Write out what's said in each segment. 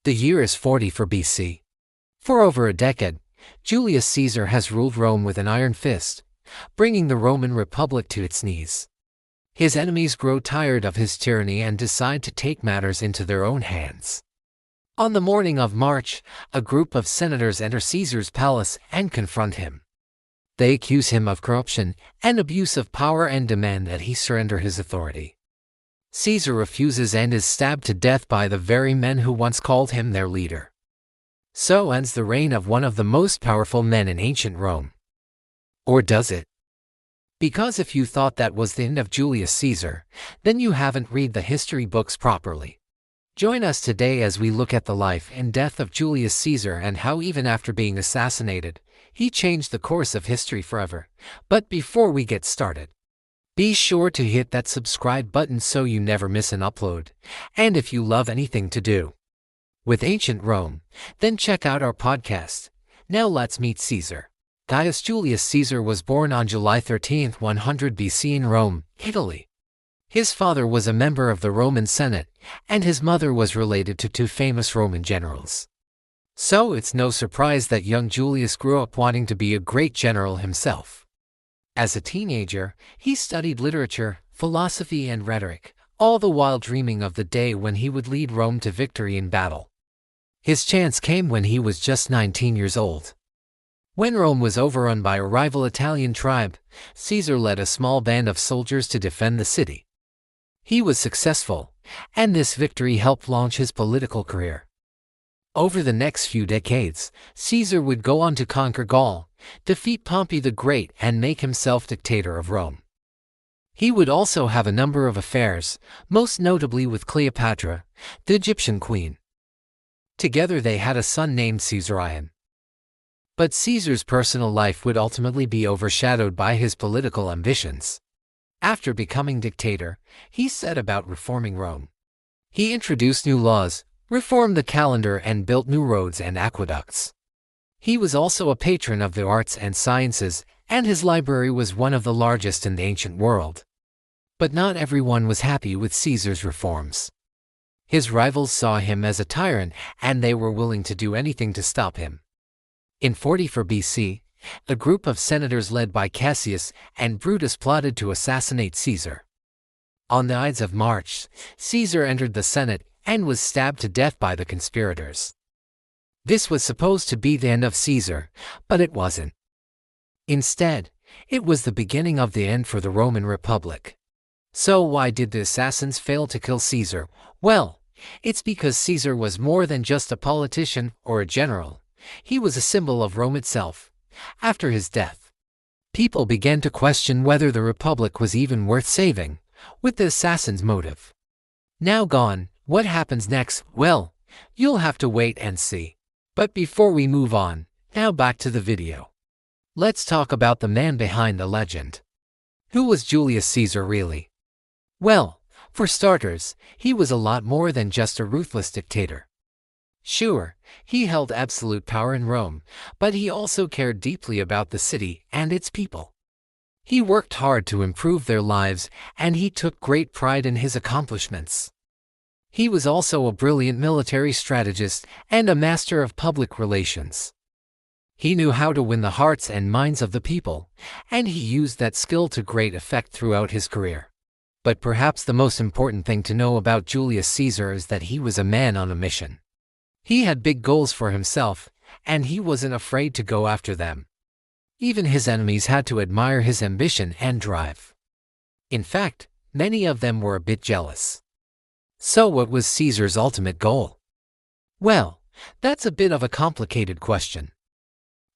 The year is 44 BC. For over a decade, Julius Caesar has ruled Rome with an iron fist, bringing the Roman Republic to its knees. His enemies grow tired of his tyranny and decide to take matters into their own hands. On the morning of March, a group of senators enter Caesar's palace and confront him. They accuse him of corruption and abuse of power and demand that he surrender his authority. Caesar refuses and is stabbed to death by the very men who once called him their leader. So ends the reign of one of the most powerful men in ancient Rome. Or does it? Because if you thought that was the end of Julius Caesar, then you haven't read the history books properly. Join us today as we look at the life and death of Julius Caesar and how even after being assassinated, he changed the course of history forever. But before we get started, be sure to hit that subscribe button so you never miss an upload. And if you love anything to do with ancient Rome, then check out our podcast. Now let's meet Caesar. Gaius Julius Caesar was born on July 13, 100 BC in Rome, Italy. His father was a member of the Roman Senate, and his mother was related to two famous Roman generals. So it's no surprise that young Julius grew up wanting to be a great general himself. As a teenager, he studied literature, philosophy, and rhetoric, all the while dreaming of the day when he would lead Rome to victory in battle. His chance came when he was just 19 years old. When Rome was overrun by a rival Italian tribe, Caesar led a small band of soldiers to defend the city. He was successful, and this victory helped launch his political career. Over the next few decades, Caesar would go on to conquer Gaul, defeat Pompey the Great, and make himself dictator of Rome. He would also have a number of affairs, most notably with Cleopatra, the Egyptian queen. Together they had a son named Caesarion. But Caesar's personal life would ultimately be overshadowed by his political ambitions. After becoming dictator, he set about reforming Rome. He introduced new laws, reformed the calendar, and built new roads and aqueducts. He was also a patron of the arts and sciences, and his library was one of the largest in the ancient world. But not everyone was happy with Caesar's reforms. His rivals saw him as a tyrant, and they were willing to do anything to stop him. In 44 BC, a group of senators led by Cassius and Brutus plotted to assassinate Caesar. On the Ides of March, Caesar entered the Senate and was stabbed to death by the conspirators. This was supposed to be the end of Caesar, but it wasn't. Instead, it was the beginning of the end for the Roman Republic. So why did the assassins fail to kill Caesar? Well, it's because Caesar was more than just a politician or a general. He was a symbol of Rome itself. After his death, people began to question whether the Republic was even worth saving, with the assassin's motive. Now gone, what happens next? Well, you'll have to wait and see. But before we move on, now back to the video. Let's talk about the man behind the legend. Who was Julius Caesar really? Well, for starters, he was a lot more than just a ruthless dictator. Sure, he held absolute power in Rome, but he also cared deeply about the city and its people. He worked hard to improve their lives, and he took great pride in his accomplishments. He was also a brilliant military strategist and a master of public relations. He knew how to win the hearts and minds of the people, and he used that skill to great effect throughout his career. But perhaps the most important thing to know about Julius Caesar is that he was a man on a mission. He had big goals for himself, and he wasn't afraid to go after them. Even his enemies had to admire his ambition and drive. In fact, many of them were a bit jealous. So what was Caesar's ultimate goal? Well, that's a bit of a complicated question.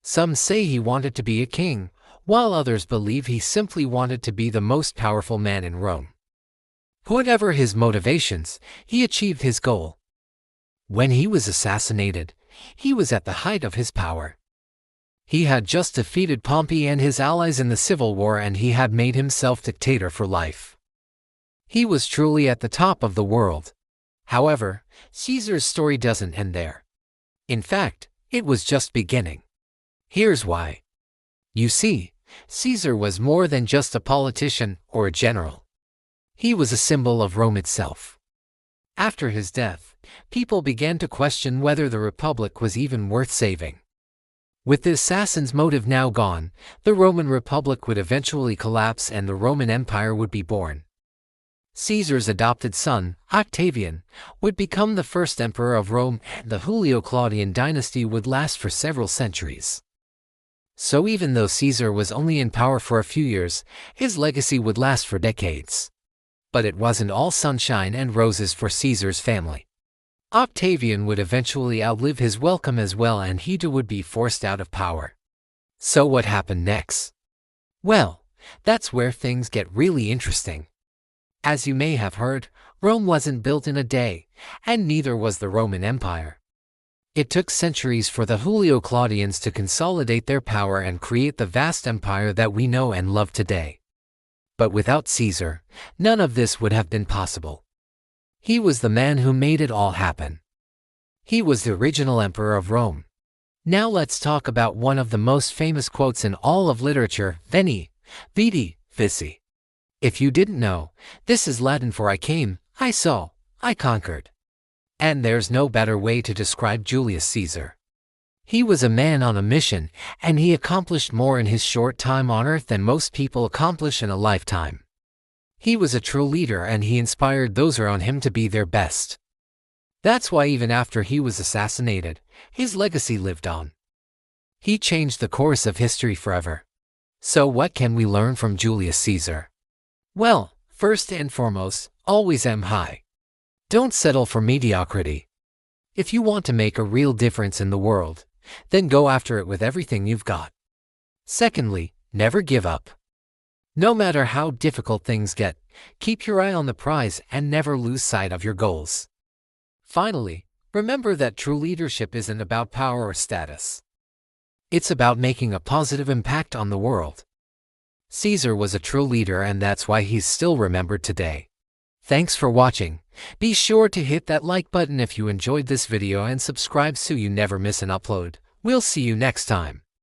Some say he wanted to be a king, while others believe he simply wanted to be the most powerful man in Rome. Whatever his motivations, he achieved his goal. When he was assassinated, he was at the height of his power. He had just defeated Pompey and his allies in the civil war, and he had made himself dictator for life. He was truly at the top of the world. However, Caesar's story doesn't end there. In fact, it was just beginning. Here's why. You see, Caesar was more than just a politician or a general. He was a symbol of Rome itself. After his death, people began to question whether the Republic was even worth saving. With the assassin's motive now gone, the Roman Republic would eventually collapse and the Roman Empire would be born. Caesar's adopted son, Octavian, would become the first emperor of Rome, and the Julio-Claudian dynasty would last for several centuries. So even though Caesar was only in power for a few years, his legacy would last for decades. But it wasn't all sunshine and roses for Caesar's family. Octavian would eventually outlive his welcome as well, and he too would be forced out of power. So what happened next? Well, that's where things get really interesting. As you may have heard, Rome wasn't built in a day, and neither was the Roman Empire. It took centuries for the Julio-Claudians to consolidate their power and create the vast empire that we know and love today. But without Caesar, none of this would have been possible. He was the man who made it all happen. He was the original emperor of Rome. Now let's talk about one of the most famous quotes in all of literature, Veni, Vidi, Vici. If you didn't know, this is Latin for I came, I saw, I conquered. And there's no better way to describe Julius Caesar. He was a man on a mission, and he accomplished more in his short time on earth than most people accomplish in a lifetime. He was a true leader, and he inspired those around him to be their best. That's why even after he was assassinated, his legacy lived on. He changed the course of history forever. So what can we learn from Julius Caesar? Well, first and foremost, always aim high. Don't settle for mediocrity. If you want to make a real difference in the world, then go after it with everything you've got. Secondly, never give up. No matter how difficult things get, keep your eye on the prize and never lose sight of your goals. Finally, remember that true leadership isn't about power or status. It's about making a positive impact on the world. Caesar was a true leader, and that's why he's still remembered today. Thanks for watching. Be sure to hit that like button if you enjoyed this video and subscribe so you never miss an upload. We'll see you next time.